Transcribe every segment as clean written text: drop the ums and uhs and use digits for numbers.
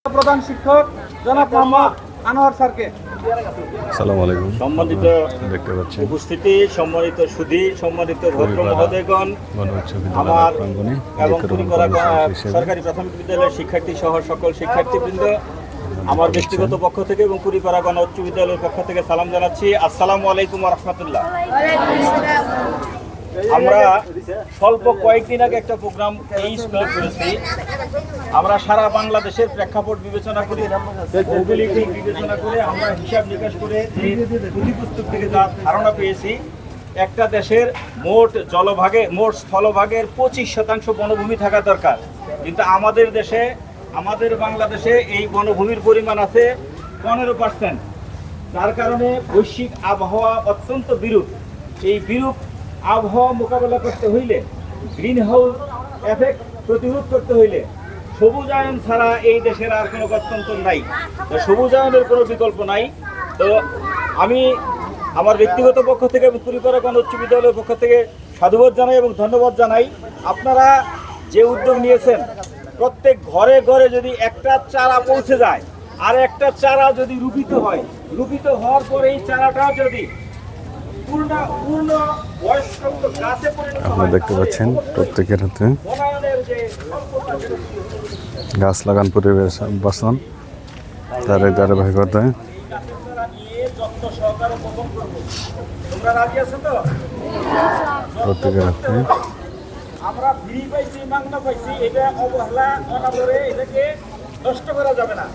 প্রধান শিক্ষক জনাব মোহাম্মদ আনোয়ার স্যারকে। আসসালামু আলাইকুম। সম্মানিত দেখতে পাচ্ছেন উপস্থিতি, সম্মানিত সুধী, সম্মানিত ভদ্র মহোদয়গণ, আমার এবং সরকারি প্রাথমিক বিদ্যালয়ের শিক্ষার্থী সহ সকল শিক্ষার্থীবৃন্দ, আমার ব্যক্তিগত পক্ষ থেকে এবং কুড়িপাড়া গণ উচ্চ বিদ্যালয়ের পক্ষ থেকে সালাম জানাচ্ছি। আসসালামু আলাইকুম ওয়া রাহমাতুল্লাহ। আমরা স্বল্প কয়েকদিন আগে একটা প্রোগ্রাম এই স্কুলে করেছি। আমরা সারা বাংলাদেশের প্রেক্ষাপট বিবেচনা করি, ভৌগোলিক দিক বিবেচনা করে আমরা হিসাব নিকাশ করে পুঁথিপুস্তক থেকে যা ধারণা পেয়েছি, একটা দেশের মোট স্থলভাগের 25% বনভূমি থাকা দরকার। কিন্তু আমাদের বাংলাদেশে এই বনভূমির পরিমাণ আছে 15%। যার কারণে বৈশ্বিক আবহাওয়া অত্যন্ত বিরূপ। এই বিরূপ আবহাওয়া মোকাবেলা করতে হইলে, গ্রিন হাউস এফেক্ট প্রতিরোধ করতে হইলে সবুজায়ন ছাড়া এই দেশের আর কোনো গত্যন্তর নাই। তো সবুজায়নের কোনো বিকল্প নাই। তো আমি আমার ব্যক্তিগত পক্ষ থেকে কুড়িপাড়া গণ উচ্চ বিদ্যালয়ের পক্ষ থেকে সাধুবাদ জানাই এবং ধন্যবাদ জানাই। আপনারা যে উদ্যোগ নিয়েছেন, প্রত্যেক ঘরে ঘরে যদি একটা চারা পৌঁছে যায়, আর একটা চারা যদি রোপিত হয়, রোপিত হওয়ার পর এই চারাটা যদি আপনারা দেখতে পাচ্ছেন প্রত্যেকের হাতে গাছ লাগান পরিবেশ বাসন তার ধারাবাহিকতায় প্রত্যেকের হাতে আমরা ফ্রি পাইছি, মাগনা পাইছি, এটা অবহেলা অনাদরে এটাকে নষ্ট করা যাবে না।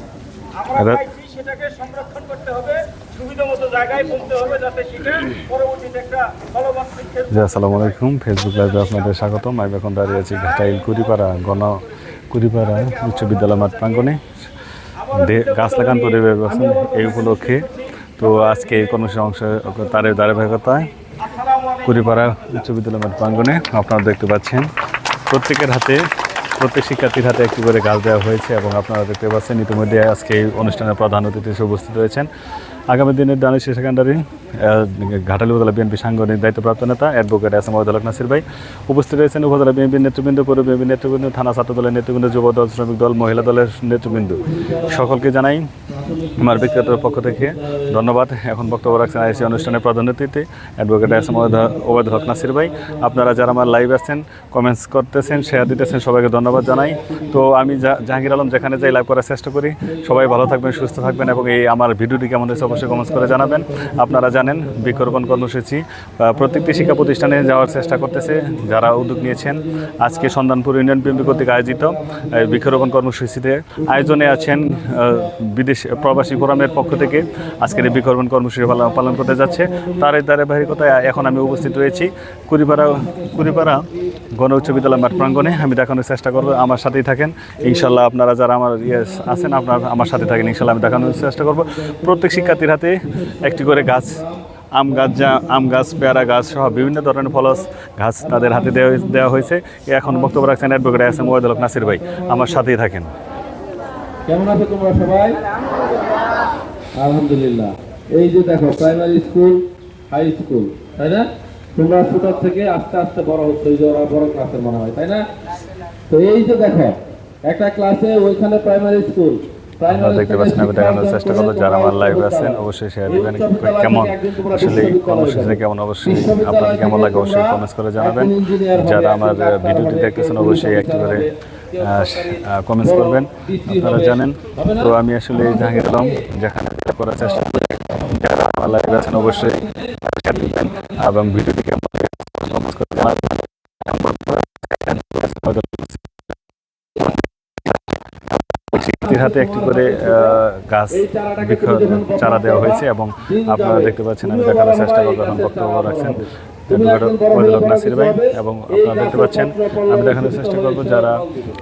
আমরা পাইছি, সেটাকে সংরক্ষণ করতে হবে, সুবিধামতো জায়গায় পৌঁছতে হবে, যাতে সেটা পরবর্তীতে একটা ফলবান শিক্ষা। আসসালামু আলাইকুম। ফেসবুক লাইভে আপনাদের স্বাগতম। আমি এখন দাঁড়িয়ে আছি ঘাটাইল কুড়িপাড়া উচ্চ বিদ্যালয় মাঠ প্রাঙ্গণে গাছ লাগান পরিবেশ এই উপলক্ষে। তো আজকে এই কর্মসূচির অংশ তার ধারাবাহিকতায় কুড়িপাড়া উচ্চ বিদ্যালয় মাঠ প্রাঙ্গণে আপনারা দেখতে পাচ্ছেন প্রত্যেক শিক্ষার্থীর হাতে একটি করে গাছ দেওয়া হয়েছে এবং আপনারা দেখতে পাচ্ছেন ইতিমধ্যে আজকে এই অনুষ্ঠানের প্রধান অতিথি হিসেবে উপস্থিত রয়েছেন আগামী দিনের দানিশ সেকেন্ডারি ঘাটাইল উপজেলা বিএনপি সাংগঠনিক দায়িত্বপ্রাপ্ত নেতা অ্যাডভোকেট এস এম ওয়াহিদুল হক নাসির ভাই। উপস্থিত রয়েছেন উপজেলা বিএনপির নেতৃবৃন্দ, পৌর বিএনপির নেতৃবৃন্দ, থানা ছাত্র দলের নেতৃবৃন্দ, যুব দল, শ্রমিক দল, মহিলা দলের নেতৃবৃন্দ। সকলকে জানাই আমার ব্যক্তিগত পক্ষ থেকে ধন্যবাদ। এখন বক্তব্য রাখছেন আইসি অনুষ্ঠানের প্রধান অতিথি অ্যাডভোকেট এস এম ওয়াহিদুল হক নাসির ভাই। আপনারা যারা আমার লাইভ আছেন, কমেন্টস করতেছেন, শেয়ার দিতেছেন, সবাইকে ধন্যবাদ জানাই। তো আমি জাহাঙ্গীর আলম যেখানে যাই লাইভ করার চেষ্টা করি। সবাই ভালো থাকবেন, সুস্থ থাকবেন এবং এই আমার ভিডিওটি কেমন হয়েছে অবশ্যই কমেন্টস করে জানাবেন। আপনারা জানেন বৃক্ষরোপণ কর্মসূচি প্রত্যেকটি শিক্ষা প্রতিষ্ঠানে যাওয়ার চেষ্টা করতেছে যারা উদ্যোগ নিয়েছেন। আজকে সন্ধানপুর ইউনিয়ন বিএনপি কর্তৃক আয়োজিত বৃক্ষরোপণ কর্মসূচিতে আয়োজনে আছেন বিদেশ প্রবাসী ফোরামের পক্ষ থেকে আজকের এই বৃক্ষরোপণ কর্মসূচি পালন করতে যাচ্ছে। তার এই ধারাবাহিকতায় এখন আমি উপস্থিত রয়েছি কুড়িপাড়া গণ উচ্চ বিদ্যালয় মাঠ প্রাঙ্গণে। আমি দেখানোর চেষ্টা করবো, আমার সাথেই থাকেন ইনশাল্লাহ। আপনারা যারা আমার আছেন আপনারা আমার সাথে থাকেন ইনশাল্লাহ। আমি দেখানোর চেষ্টা করবো প্রত্যেক শিক্ষার্থীর হাতে একটি করে গাছ, আম গাছ, পেয়ারা গাছ সহ বিভিন্ন ধরনের ফলস গাছ তাদের হাতে দেওয়া হয়েছে। এখন বক্তব্য রাখছেন অ্যাডভোকেট এস এম ওয়াহিদুল হক নাসির ভাই। আমার সাথেই থাকেন। কেমন আছো তোমরা সবাই? আলহামদুলিল্লাহ। এই যে দেখো প্রাইমারি স্কুল, হাই স্কুল, তাই না? তোমরা ছোট থেকে আস্তে আস্তে বড় হচ্ছে, ওই যে ওরা বড় ক্লাসের মনে হয়, তাই না? তো এই যে দেখো একটা ক্লাসে ওইখানে প্রাইমারি স্কুল, দেখতে পাচ্ছেন। আমি দেখানোর চেষ্টা করবো যারা আমার লাইভ আছেন অবশ্যই শেয়ার দেবেন। কেমন আসলে এই কর্মসূচিটা কেমন অবশ্যই আপনাদের কেমন লাগে অবশ্যই কমেন্টস করে জানাবেন। যারা আমার ভিডিওটি দেখতেছেন অবশ্যই একটি করে কমেন্টস করবেন। আপনারা জানেন তো আমি আসলে জাহাঙ্গীর আলম যেখানে করার চেষ্টা করি, যারা আমার লাইভ আছেন অবশ্যই শেয়ার দেবেন এবং ভিডিওটি কেমন লাগে কমেন্টস করে জানাবেন। শিক্ষার্থীর হাতে একটি করে গাছ চারা দেওয়া হয়েছে এবং আপনারা দেখতে পাচ্ছেন আমি দেখানোর চেষ্টা করবো। এখন বক্তব্য রাখছেন ওয়াহিদুল হক নাসির ভাই এবং আপনারা দেখতে পাচ্ছেন আমি দেখানোর চেষ্টা করবো যারা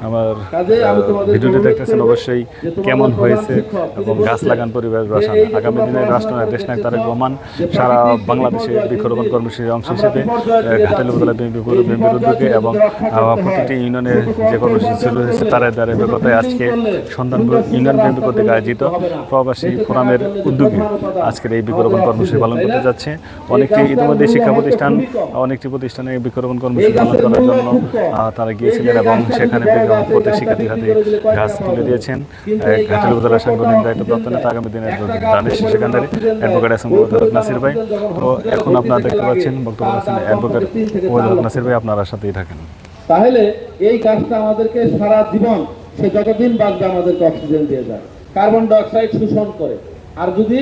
আমার ভিডিওটি দেখতেছেন অবশ্যই কেমন হয়েছে এবং গাছ লাগান পরিবেশ বাসান। আগামী দিনের রাষ্ট্রনায়ক দেশনায়ক তারেক রহমান সারা বাংলাদেশে বৃক্ষরোপণ কর্মসূচির অংশ হিসেবে ঘাটাইল উপজেলা বিএনপির উদ্যোগে এবং প্রতিটি ইউনিয়নের যে কর্মসূচি শুরু হয়েছে তার ধারাবাহিকতায় আজকে সন্ধানপুর ইউনিয়ন বিএনপি কর্তৃক আয়োজিত প্রবাসী ফোরামের উদ্যোগে আজকের এই বৃক্ষরোপণ কর্মসূচি পালন করতে যাচ্ছে। অনেকটি ইতিমধ্যে শিক্ষা প্রতিষ্ঠান অনেকটি প্রতিষ্ঠানে বৃক্ষরোপণ কর্মসূচি পালন করার জন্য তারা গিয়েছিলেন এবং সেখানে প্রত্যেক শিক্ষার্থীর হাতে গাছ তুলে দিয়েছেন। ঘাটাল উপজেলা সাংগঠনিক দায়িত্বপ্রাপ্ত নেতা আগামী দিনের Danish secondary advocate S M Wahidul Nasir ভাই। তো এখন আপনারা দেখতে পাচ্ছেন বক্তব্য রাখছেন অ্যাডভোকেট ওয়াহিদুল নাসির ভাই, আপনারা সাথেই থাকেন। তাহলে এই গাছটা আমাদেরকে সারা জীবন, সে যতদিন বাঁচবে আমাদেরকে অক্সিজেন দিয়ে যায়, কার্বন ডাই অক্সাইড শোষণ করে। আর যদি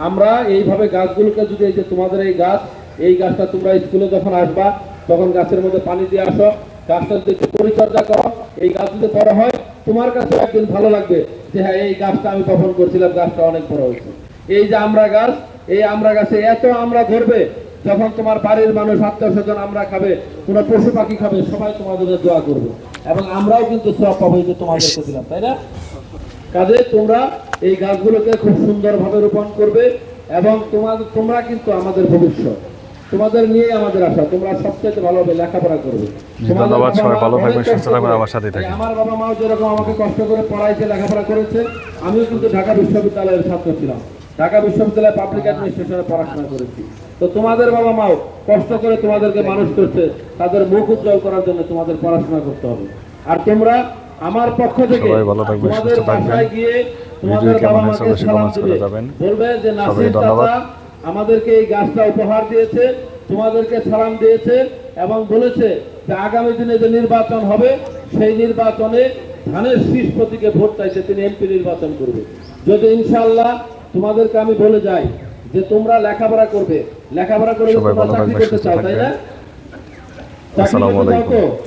আমরা এইভাবে গাছগুলোকে যদি, এই যে তোমাদের এই গাছ, এই গাছটা তোমরা স্কুলে যখন আসবা তখন গাছের মধ্যে পানি দিয়ে আসো, গাছটা যদি একটু পরিচর্যা করো, এই গাছ যদি বড় হয় তোমার কাছে একদিন ভালো লাগবে যে হ্যাঁ এই গাছটা আমি বপন করছিলাম, গাছটা অনেক বড় হয়েছে। এই যে আমরা গাছ, এই আমরা গাছে এত আমরা ধরবে, যখন তোমার বাড়ির মানুষ, আত্মীয় স্বজন আমরা খাবে, কোনো পশু পাখি খাবে, সবাই তোমাদের দোয়া করবে এবং আমরাও কিন্তু সওয়াব পাবো যে তোমাদেরকে দিলাম, তাই না? কাজে তোমরা এই গাছগুলোকে খুব সুন্দরভাবে রোপণ করবে এবং তোমরা কিন্তু আমাদের ভবিষ্যৎ, তোমাদের নিয়ে আমাদের আশা। তোমরা সবচেয়ে ভালোভাবে লেখাপড়া করবে। ধন্যবাদ, সবাই ভালো থাকবেন, সুস্থ থাকবেন, আমার সাথেই থাকবেন। আমার বাবা মাও যেরকম আমাকে কষ্ট করে পড়াইছে, লেখাপড়া করেছে, আমিও কিন্তু ঢাকা বিশ্ববিদ্যালয়ের ছাত্র ছিলাম, ঢাকা বিশ্ববিদ্যালয়ে পাবলিক অ্যাডমিনিস্ট্রেশনে পড়াশোনা করেছি। তো তোমাদের বাবা মাও কষ্ট করে তোমাদেরকে মানুষ করছে, তাদের মুখ উজ্জ্বল করার জন্য তোমাদের পড়াশোনা করতে হবে। আর তোমরা আমার পক্ষ থেকে তোমাদের বাসায় গিয়ে তোমাদের বাবা মাকে সালাম দিবে, বলবে যে নাসির চাচা আমাদেরকে এই গাছটা উপহার দিয়েছে, তোমাদেরকে সালাম দিয়েছে এবং বলেছে যে আগামী দিনে যে নির্বাচন হবে সেই নির্বাচনে ধানের শীষ প্রতীকে ভোট চাইছে, তিনি এমপি নির্বাচন করবে। যদি ইনশাআল্লাহ তোমাদেরকে আমি বলে যাই যে তোমরা লেখাপড়া করবে, লেখাপড়া করে তোমরা চাকরি করতে চাও, তাই না? চাকরি করতে চাও তো?